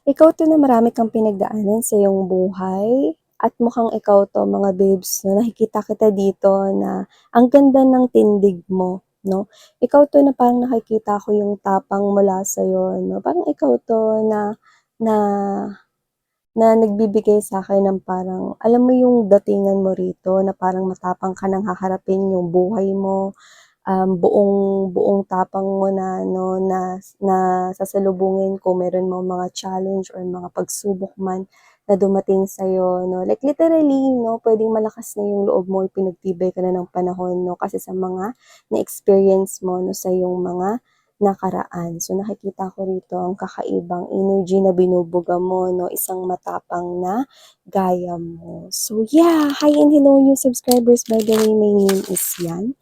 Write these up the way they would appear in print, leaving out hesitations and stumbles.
Ikaw 'to na marami kang pinagdaanan sa iyong buhay at mukhang ikaw 'to mga babes 'no, nakikita kita dito na ang ganda ng tindig mo 'no. Ikaw 'to na parang nakikita ko yung tapang mula sa'yo 'no, parang ikaw 'to na na na nagbibigay sa'kin ng parang alam mo yung datingan mo rito na parang matapang ka ng haharapin yung buhay mo, buong buong tapang mo na 'no, na sasalubungin kung meron mang mga challenge or mga pagsubok man na dumating sa'yo 'no. Like literally 'no, puwedeng malakas na yung loob mo, pinagtibay ka na ng panahon 'no, kasi sa mga na-experience mo 'no, sa iyong mga nakaraan. So nakikita ko rito ang kakaibang energy na binubuga mo 'no, isang matapang na gaya mo. So yeah, hi and hello new subscribers, by the way, my name is Yan.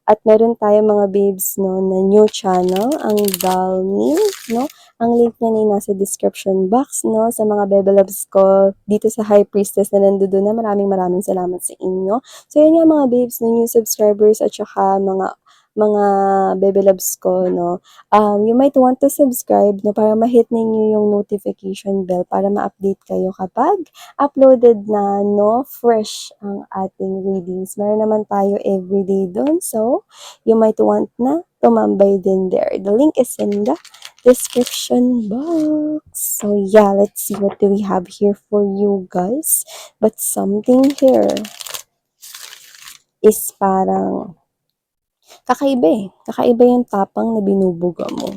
At meron tayong mga babes 'no, na new channel, ang Dalmin 'no. Ang link niyan ay nasa description box 'no, sa mga bebe loves ko dito sa High Priestess na nandodoon na maraming salamat sa inyo. So yun nga mga babes na new subscribers at saka mga bebe loves ko 'no, you might want to subscribe 'no, para ma-hit ninyo yung notification bell para ma-update kayo kapag uploaded na 'no, fresh ang ating readings. Meron naman tayo everyday dun, so you might want na tumambay din there. The link is in the description box. So yeah, let's see what do we have here for you guys. But something here is parang kakaiba eh. Kakaiba yung tapang na binubuga mo.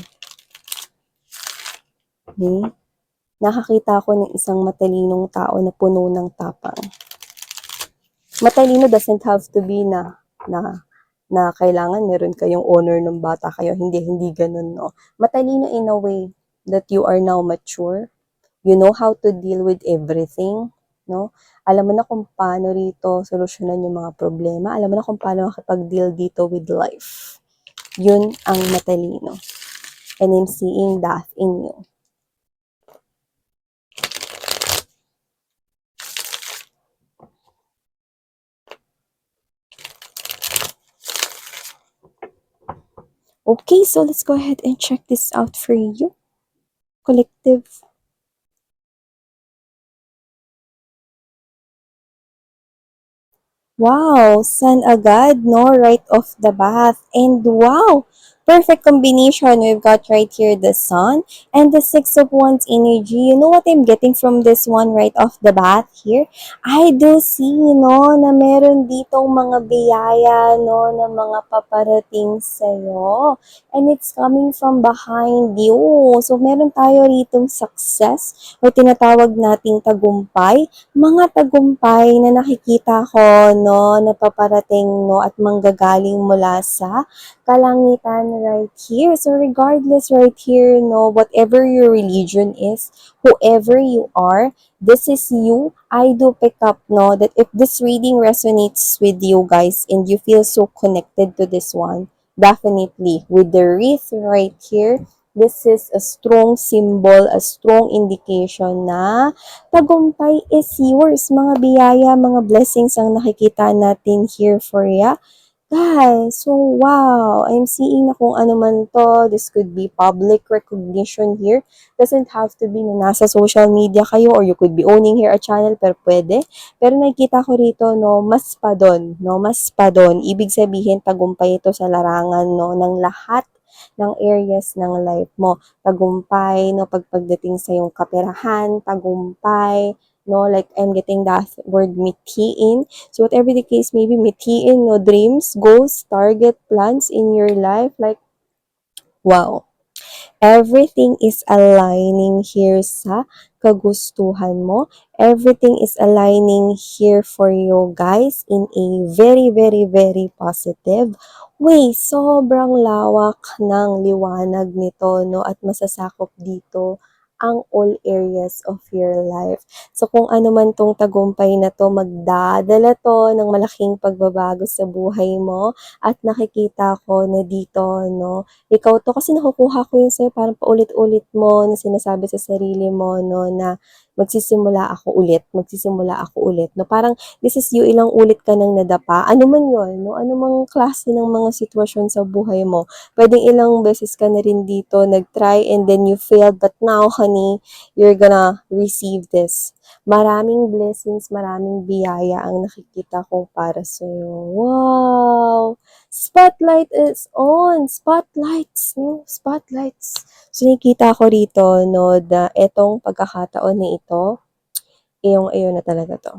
Okay? Nakakita ako ng isang matalinong tao na puno ng tapang. Matalino doesn't have to be na kailangan meron kayong honor ng bata kayo. Hindi ganun, no? Matalino in a way that you are now mature. You know how to deal with everything, no? Alam mo na kung paano rito solusyonan yung mga problema. Alam mo na kung paano makipag-deal dito with life. Yun ang matalino. And I'm seeing that in you. Okay, so let's go ahead and check this out for you. Collective. Wow, sun agad, no? Right off the bat. And wow, perfect combination. We've got right here the sun and the Six of Wands energy. You know what I'm getting from this one right off the bat here? I do see, no, na meron ditong mga biyaya, no, na mga paparating sa'yo. And it's coming from behind you. So, meron tayo ritong success o tinatawag nating tagumpay, mga tagumpay na nakikita ko 'no, na paparating 'no, at manggagaling mula sa kalangitan right here. So regardless right here 'no, whatever your religion is, whoever you are, this is you. I do pick up 'no, that if this reading resonates with you guys and you feel so connected to this one, definitely with the wreath right here, this is a strong symbol, a strong indication na tagumpay is yours. Mga biyaya, mga blessings ang nakikita natin here for ya. Guys, so wow, I'm seeing na kung ano man to. This could be public recognition here. Doesn't have to be na nasa social media kayo or you could be owning here a channel, pero pwede. Pero nakikita ko rito, no, mas pa doon, no, mas pa doon. Ibig sabihin, tagumpay ito sa larangan, no, ng lahat ng areas ng life mo. Tagumpay, no, pagdating sa yung kaperahan, tagumpay, no, like I'm getting that word mithiin. So whatever the case may be, mithiin, no, dreams, goals, target, plans in your life, like, wow. Everything is aligning here sa kagustuhan mo. Everything is aligning here for you guys in a very positive way. Sobrang lawak ng liwanag nito, no? At masasakop dito ang all areas of your life. So kung ano man tong tagumpay na to, magdadala to ng malaking pagbabago sa buhay mo. At nakikita ko na dito, no, ikaw 'to kasi nakukuha ko yun sa'yo parang paulit-ulit mo na sinasabi sa sarili mo 'no, na magsisimula ako ulit, no? Parang, this is you, ilang ulit ka nang nadapa, ano man yun, no? Ano mang klase ng mga sitwasyon sa buhay mo, pwedeng ilang beses ka na rin dito nag-try and then you failed, but now, honey, you're gonna receive this. Maraming blessings, maraming biyaya ang nakikita ko para sa'yo. Wow! Spotlight is on! Spotlights, no? Spotlights. So, nakikita ko rito, no, na etong pagkakataon na ito, iyong-iyo na talaga to.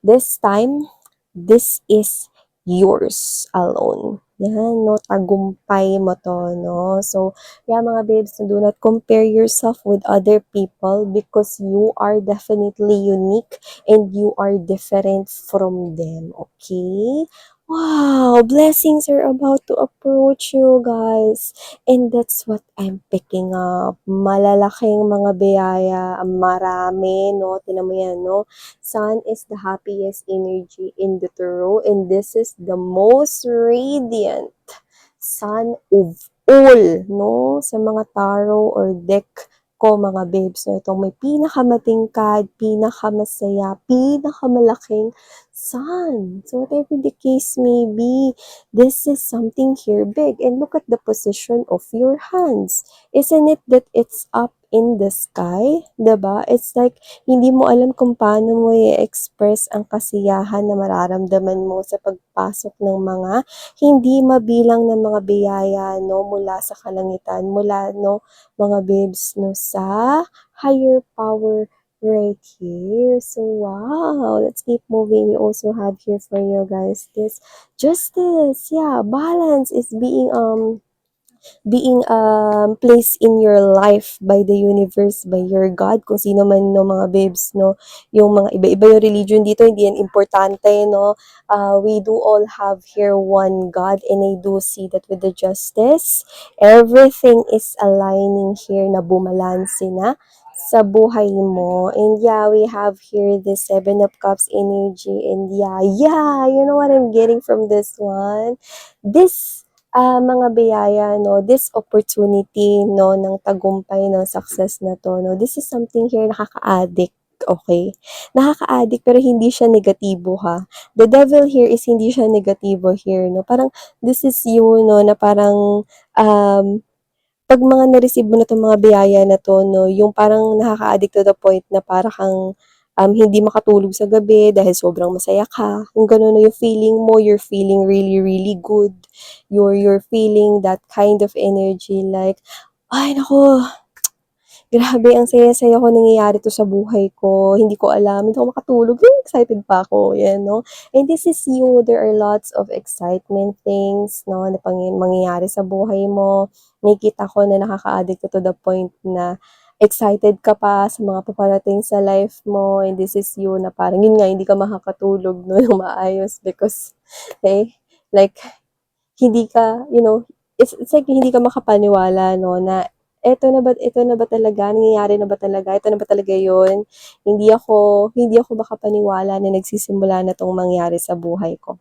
This time, this is yours alone. Yan, no? Tagumpay mo to, no? So, yeah, mga babes, do not compare yourself with other people because you are definitely unique and you are different from them, okay? Wow, blessings are about to approach you, guys. And that's what I'm picking up. Malalaking mga biyaya, marami, no? Tinan mo yan, no? Sun is the happiest energy in the tarot, and this is the most radiant sun of all, no? Sa mga tarot or deck ko, mga babes, no? Itong may pinakamatingkad, pinakamasaya, pinakamalaking sun. So, whatever the case may be, this is something here big. And look at the position of your hands. Isn't it that it's up in the sky? Diba? It's like, hindi mo alam kung paano mo i-express ang kasiyahan na mararamdaman mo sa pagpasok ng mga hindi mabilang na mga biyaya, no, mula sa kalangitan, mula, no, mga babes, no, sa higher power right here. So, wow, let's keep moving. We also have here for you guys this justice. Yeah, balance is being placed in your life by the universe, by your God, kung sino man, no, mga babes, no, yung mga iba-iba yung religion dito, hindi yan importante, no, we do all have here one God, and I do see that with the justice, everything is aligning here na bumalanse na sa buhay mo. And yeah, we have here the Seven of Cups energy, and yeah, you know what I'm getting from this one? This mga biyaya, no, this opportunity, no, ng tagumpay, ng success na to, no, this is something here nakaka-addict, okay? Nakaka-addict pero hindi siya negatibo, ha? The devil here is hindi siya negatibo here, no? Parang this is you, no, na parang pag mga na-receive mo na 'tong mga biyaya na 'to, no, yung parang nakaka-addict to the point na para kang, hindi makatulog sa gabi dahil sobrang masaya ka, yung gano'n, no, yung feeling mo, you're feeling really, really good. You're feeling that kind of energy like, "Ay naku, grabe ang saya-saya ko, nangyayari 'to sa buhay ko, hindi ko alam, hindi ako makatulog, excited pa ako." 'Yan, 'no. And this is you, there are lots of excitement things, 'no, na mangyayari sa buhay mo. Nakikita ko na nakaka-addict to the point na excited ka pa sa mga paparating sa life mo, and this is you na parang yun nga, hindi ka makakatulog, 'no, ng maayos because, eh, like hindi ka, it's like hindi ka makapaniwala, no, na eto na ba talaga, nangyayari na ba talaga, ito na ba talaga yun? Hindi ako makapaniwala na nagsisimula na 'tong mangyari sa buhay ko.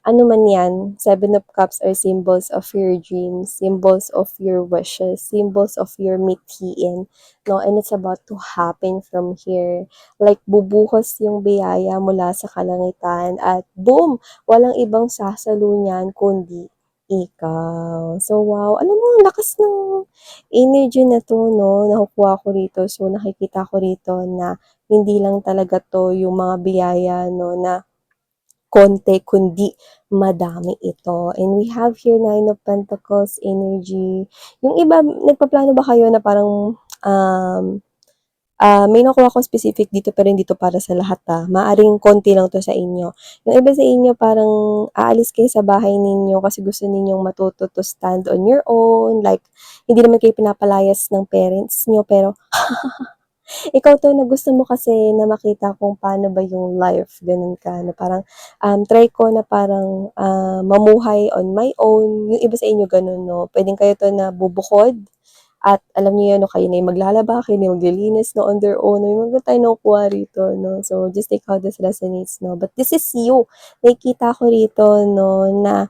Ano man yan, Seven of Cups are symbols of your dreams, symbols of your wishes, symbols of your mithiin, no? And it's about to happen from here. Like, bubuhos yung biyaya mula sa kalangitan at boom! Walang ibang sasalo niyan kundi ikaw. So, wow. Alam mo, ang lakas ng energy na to, no? Nakukuha ko rito. So, nakikita ko rito na hindi lang talaga to yung mga biyaya, no, na konti, kundi madami ito. And we have here Nine of Pentacles energy. Yung iba, nagpaplano ba kayo na parang, may nakuha ko specific dito pero hindi to para sa lahat, maaring konti lang to sa inyo. Yung iba sa inyo parang aalis kayo sa bahay ninyo kasi gusto ninyong matuto to stand on your own, like hindi naman kayo pinapalayas ng parents niyo pero ikaw 'to na gusto mo kasi na makita kung paano ba yung life, gano'n ka, na parang, try ko na parang, mamuhay on my own. Yung iba sa inyo gano'n, 'no, puwedeng kayo 'to na bubukod, At alam niyo 'yun 'no, kayo na yung maglalaba, kayo na yung maglilinis 'no, on their own, no, huwag na tayo nakukuha rito 'no. So, just take how this resonates 'no. But this is you. Nakikita ko rito 'no na,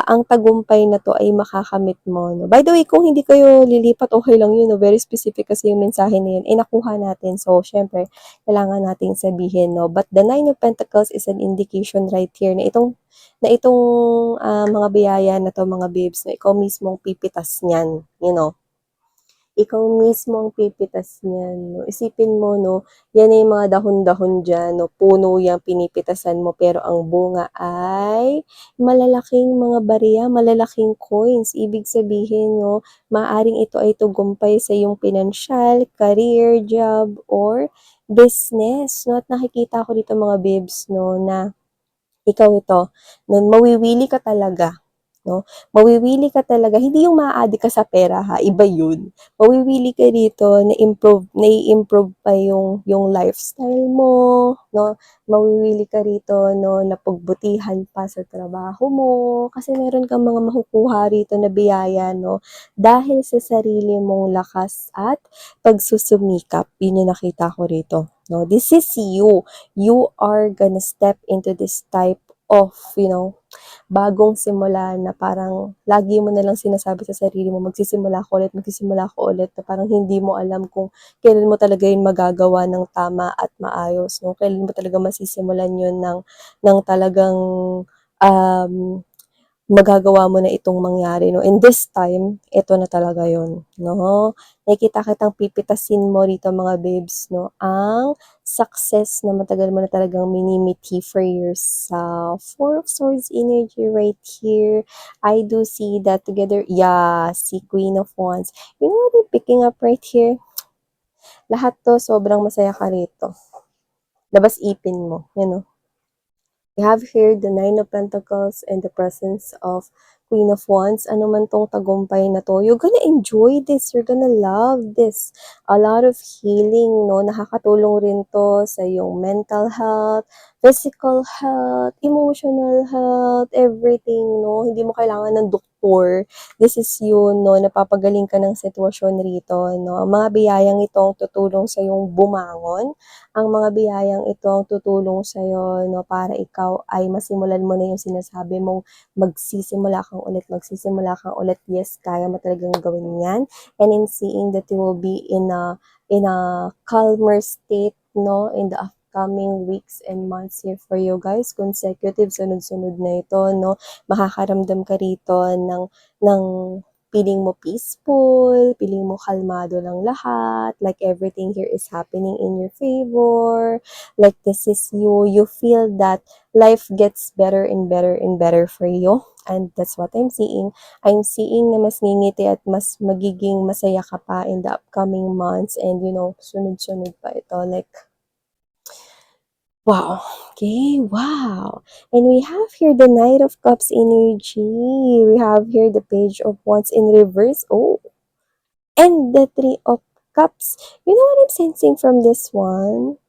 ang tagumpay na 'to ay makakamit mo 'no. By the way, kung hindi kayo lilipat, okey lang 'yun 'no, very specific kasi yung mensahe na 'yun, eh, nakuha natin. So, siyempre kailangan nating sabihin 'no. But the Nine of Pentacles is an indication right here na itong, mga biyaya na 'to mga babes 'no, ikaw mismo ang pipitas niyan, you know. Ikaw mismo ang pipitas niyan 'no. Isipin mo 'no, yan ay mga dahon-dahon diyan 'no, puno yang pinipitasan mo pero ang bunga ay malalaking mga barya, malalaking coins. Ibig sabihin 'no, maaaring ito ay tagumpay sa iyong pinansiyal, career, job, or business 'no. At nakikita ko dito mga babes 'no, na ikaw ito, nun mawiwili ka talaga, 'no? Mawiwili ka talaga, hindi yung maa-addict ka sa pera ha, iba yun. Mawiwili ka dito na nai-improve pa yung lifestyle mo, 'no? Mawiwili ka rito 'no, na pagbutihan pa sa trabaho mo, kasi meron kang mga makukuha rito na biyaya 'no, dahil sa sarili mong lakas at pagsusumikap. Yun yung nakita ko rito, 'no? This is you. You are gonna step into this type of, bagong simula na parang lagi mo na lang sinasabi sa sarili mo, magsisimula ako ulit, na parang hindi mo alam kung kailan mo talaga yun magagawa ng tama at maayos, no? Kailan mo talaga masisimulan yun ng talagang um, magagawa mo na itong mangyari, no? And this time, ito na talaga yon, no? Nakikita kitang pipitasin mo rito mga babes, no? Ang success na matagal mo na talagang minimiti for yourself. Four of Swords energy right here. I do see that together. Yeah, si Queen of Wands. You know what I'm picking up right here? Lahat to, sobrang masaya ka rito. Labas ipin mo, We have here the Nine of Pentacles and the presence of Queen of Wands. Ano man tong tagumpay na to, you're gonna enjoy this. You're gonna love this. A lot of healing, no? Nakakatulong rin to sa yung mental health, physical health, emotional health, everything, no? Hindi mo kailangan ng doktor. This is you, no? Napapagaling ka ng sitwasyon rito, no? Ang mga biyayang ito ang tutulong sa yung bumangon, ang mga biyayang ito ang tutulong sa'yo, no, para ikaw ay masimulan mo na yung sinasabi mong magsisimula kang ulit. Yes, kaya mo talagang gawin yan. And in seeing that you will be in a calmer state, no, in the upcoming weeks and months here for you guys, consecutive, sunod-sunod na ito, no, makakaramdam ka rito ng feeling mo peaceful, feeling mo kalmado lang lahat, like everything here is happening in your favor, like this is you feel that life gets better and better and better for you. And that's what I'm seeing. I'm seeing na mas ngingiti at mas magiging masaya ka pa in the upcoming months, and sunod-sunod pa ito, like, wow. Okay, wow. And we have here the Knight of Cups energy. We have here the Page of Wands in reverse. Oh, and the Three of Cups. You know what I'm sensing from this one?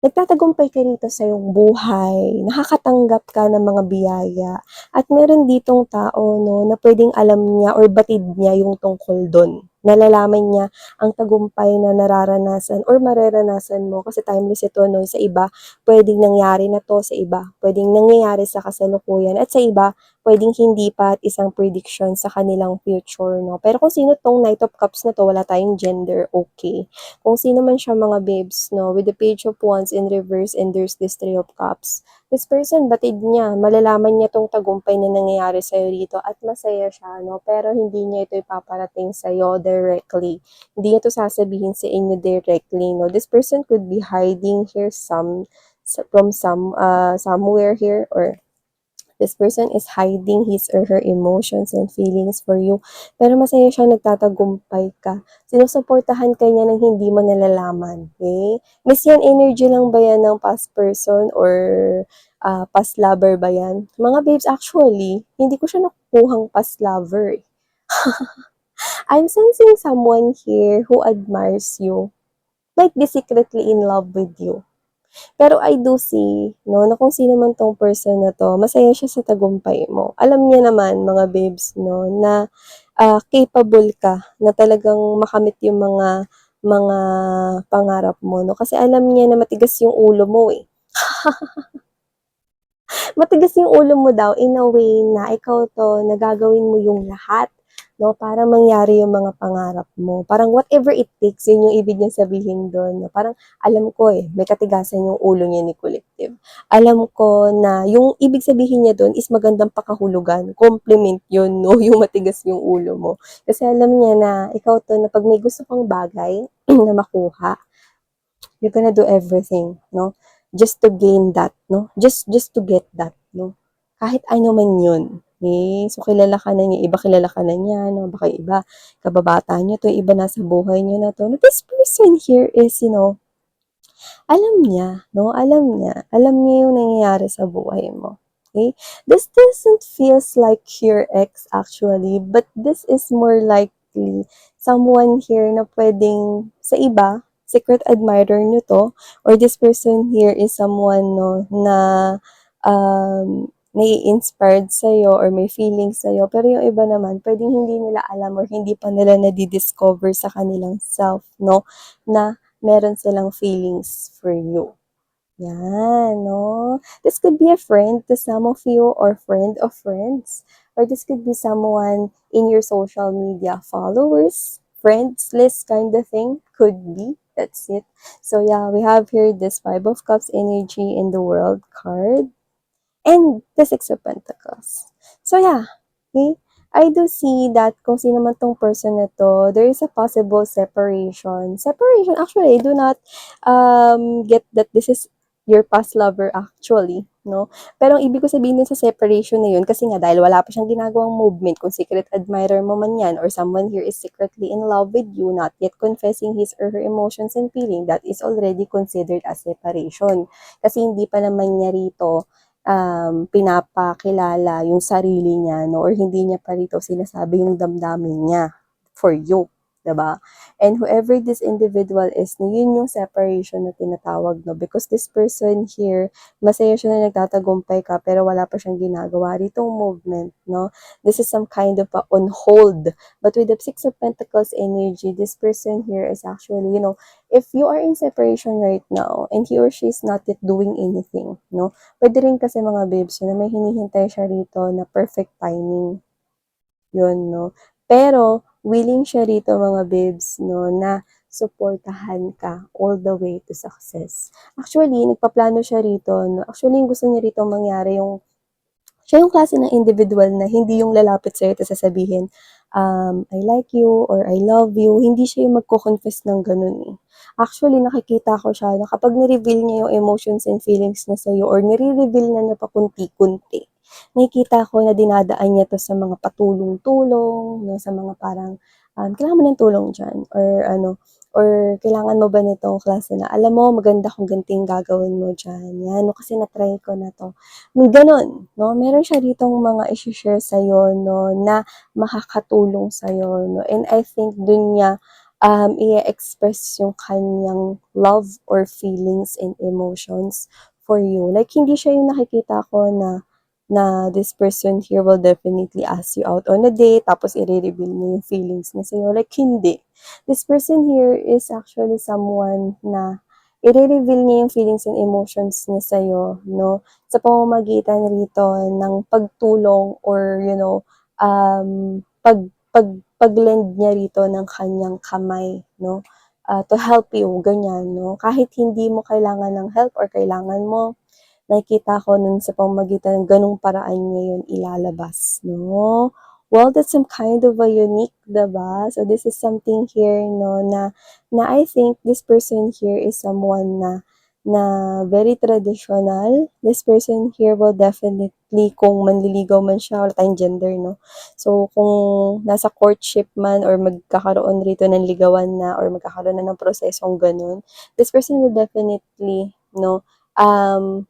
Nagtatagumpay ka rito sa iyong buhay, nakakatanggap ka ng mga biyaya, at meron ditong tao, no, na pwedeng alam niya or batid niya yung tungkol dun. Nalalaman niya ang tagumpay na nararanasan or mararanasan mo, kasi timeless ito, no, sa iba, pwedeng nangyari na to, sa iba, pwedeng nangyayari sa kasalukuyan, at sa iba, pwedeng hindi pa at isang prediction sa kanilang future, no. Pero kung sino tong Knight of Cups na to, wala tayong gender, okay. Kung sino man siya mga babes, no, with the Page of Wands in reverse and there's this Three of Cups. This person, batid niya, malalaman niya tong tagumpay na nangyayari sa'yo dito at masaya siya, no, pero hindi niya ito ipaparating sa'yo directly. Hindi niya ito sasabihin sa inyo directly, no. This person could be hiding here from somewhere here, or this person is hiding his or her emotions and feelings for you. Pero masaya siya, nagtatagumpay ka. Sinusuportahan ka niya ng hindi mo nalalaman. Okay? Miss yan, energy lang ba yan ng past person or past lover ba yan? Mga babes, actually, hindi ko siya nakukuhang past lover. I'm sensing someone here who admires you. Might be secretly in love with you. Pero I do see, no, na kung sino man tong person na to, masaya siya sa tagumpay mo. Alam niya naman, mga babes, no, na capable ka na talagang makamit yung mga pangarap mo 'no, kasi alam niya na matigas yung ulo mo, eh. Matigas yung ulo mo daw in a way na ikaw 'to, na gagawin mo yung lahat 'no, para mangyari yung mga pangarap mo. Parang whatever it takes, yun yung ibig niyang sabihin dun 'no. Parang alam ko, eh, may katigasan yung ulo niya ni Collective. Alam ko na yung ibig sabihin niya dun is magandang pakahulugan, compliment yun 'no, yung matigas yung ulo mo. Kasi alam niya na ikaw 'to na 'pag may gusto kang bagay na makuha, you're gonna do everything, no? Just to gain that, no? Just to get that, no? Kahit ano man yun. Eh, so kilala ka na niya, iba kilala ka na niya, no? Baka iba, kababata niyo to, iba nasa buhay niyo na to. No, this person here is, alam niya yung nangyayari sa buhay mo. Okay? This doesn't feels like your ex actually, but this is more likely someone here na pwedeng sa iba, secret admirer nyo to, or this person here is someone no, na nai-inspired sa'yo or may feelings sa'yo, pero yung iba naman, pwedeng hindi nila alam or hindi pa nila nadi-discover sa kanilang self, no, na meron silang feelings for you. Yan, no? This could be a friend to some of you or friend of friends. Or this could be someone in your social media followers, friends list kind of thing. Could be. That's it. So yeah, we have here this Five of Cups energy in the World card and the Six of Pentacles. So yeah, okay? I do see that kung sino man tong person na to, there is a possible separation. Separation, actually, I do not get that this is your past lover actually, no? Pero ang ibig ko sabihin dun sa separation na yun, kasi nga dahil wala pa siyang ginagawang movement, kung secret admirer mo man yan, or someone here is secretly in love with you, not yet confessing his or her emotions and feeling, that is already considered as separation. Kasi hindi pa naman niya rito pinapakilala yung sarili niya, no? Or hindi niya pa rito sinasabi yung damdamin niya for you, 'di ba? And whoever this individual is, no, yun yung separation na tinatawag, no? Because this person here, masaya siya na nagtatagumpay ka, pero wala pa siyang ginagawa ritong movement, no? This is some kind of on hold. But with the Six of Pentacles energy, this person here is actually, if you are in separation right now, and he or she is not yet doing anything, no? Pwede rin kasi mga babes na may hinihintay siya rito na perfect timing. Yun, no? Pero, willing siya rito mga babes, no, na suportahan ka all the way to success. Actually, nagpaplano siya rito, no? Actually, yung gusto niya rito mangyari siya yung klase ng individual na hindi yung lalapit sa'yo at sasabihin, I like you or I love you. Hindi siya yung magko-confess ng ganun eh. Actually, nakikita ko siya na kapag ni-reveal niya yung emotions and feelings niya sa'yo or nire-reveal niya pa kunti-kunti, nakikita ko na dinadaan niya to sa mga patulong-tulong, no, sa mga parang, kailangan mo ng tulong dyan, or kailangan mo ba nitong klase na, alam mo, maganda kung ganting gagawin mo dyan, yan, no, kasi na-try ko na to. May ganun, no, meron siya ditong mga isi-share sa'yo, no, na makakatulong sa'yo, no, and I think dun niya, i-express yung kanyang love or feelings and emotions for you. Like, hindi siya yung nakikita ko na this person here will definitely ask you out on a date, tapos i-reveal niya yung feelings niya sa'yo. Like, hindi. This person here is actually someone na i-reveal niya yung feelings and emotions niya sa'yo, no? Sa pamamagitan rito ng pagtulong or, pag-lend niya rito ng kanyang kamay, no? To help you, ganyan, no? Kahit hindi mo kailangan ng help or kailangan mo, nakikita ko nun sa pamamagitan ng ganung paraan niya yun ilalabas, no? Well, that's some kind of a unique, diba? So, this is something here, no, na I think this person here is someone na very traditional. This person here will definitely, kung manliligaw man siya, wala tayong gender, no? So, kung nasa courtship man or magkakaroon rito ng ligawan na or magkakaroon na ng prosesong ganun, this person will definitely, no,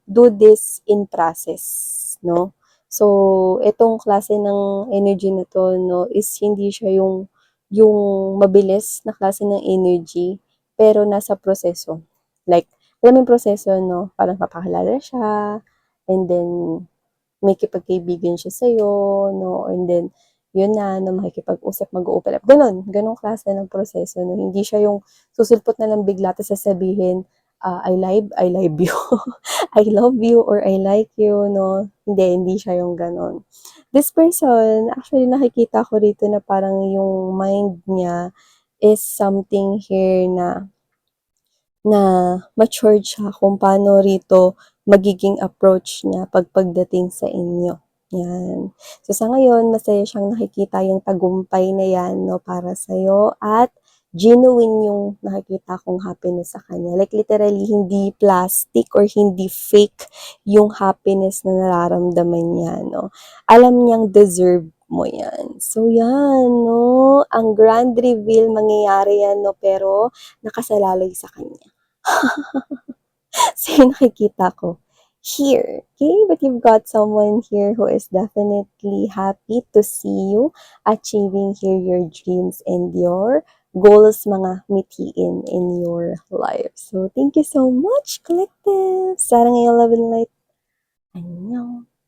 do this in process, no? So, itong klase ng energy na to, no, is hindi siya yung mabilis na klase ng energy, pero nasa proseso. Like, alam mo yung proseso, no? Parang papakilala siya, and then, may kipagkaibigan siya sa'yo, no? And then, yun na, no, makikipag-usap, mag-open up. Ganong klase ng proseso, no. Hindi siya yung susulpot na lang bigla tapos sasabihin, I love you, I love you or I like you, no. Hindi siya yung ganon. This person, actually nakikita ko rito na parang yung mind niya is something here na matured siya kung paano rito magiging approach niya pagdating sa inyo. Yan. So sa ngayon, masaya siyang nakikita yung tagumpay na yan, no, para sa'yo, at genuine yung nakikita kong happiness sa kanya. Like literally, hindi plastic or hindi fake yung happiness na nararamdaman niya, no. Alam niyang deserve mo yan. So yan, no, ang grand reveal mangyayari yan, no, pero nakasalalay sa kanya. So, yung nakikita ko here. Okay? But you've got someone here who is definitely happy to see you achieving here your dreams and your goals mga mitiin in your life. So, thank you so much, Collective. Sarang yung love and light. Annyeong.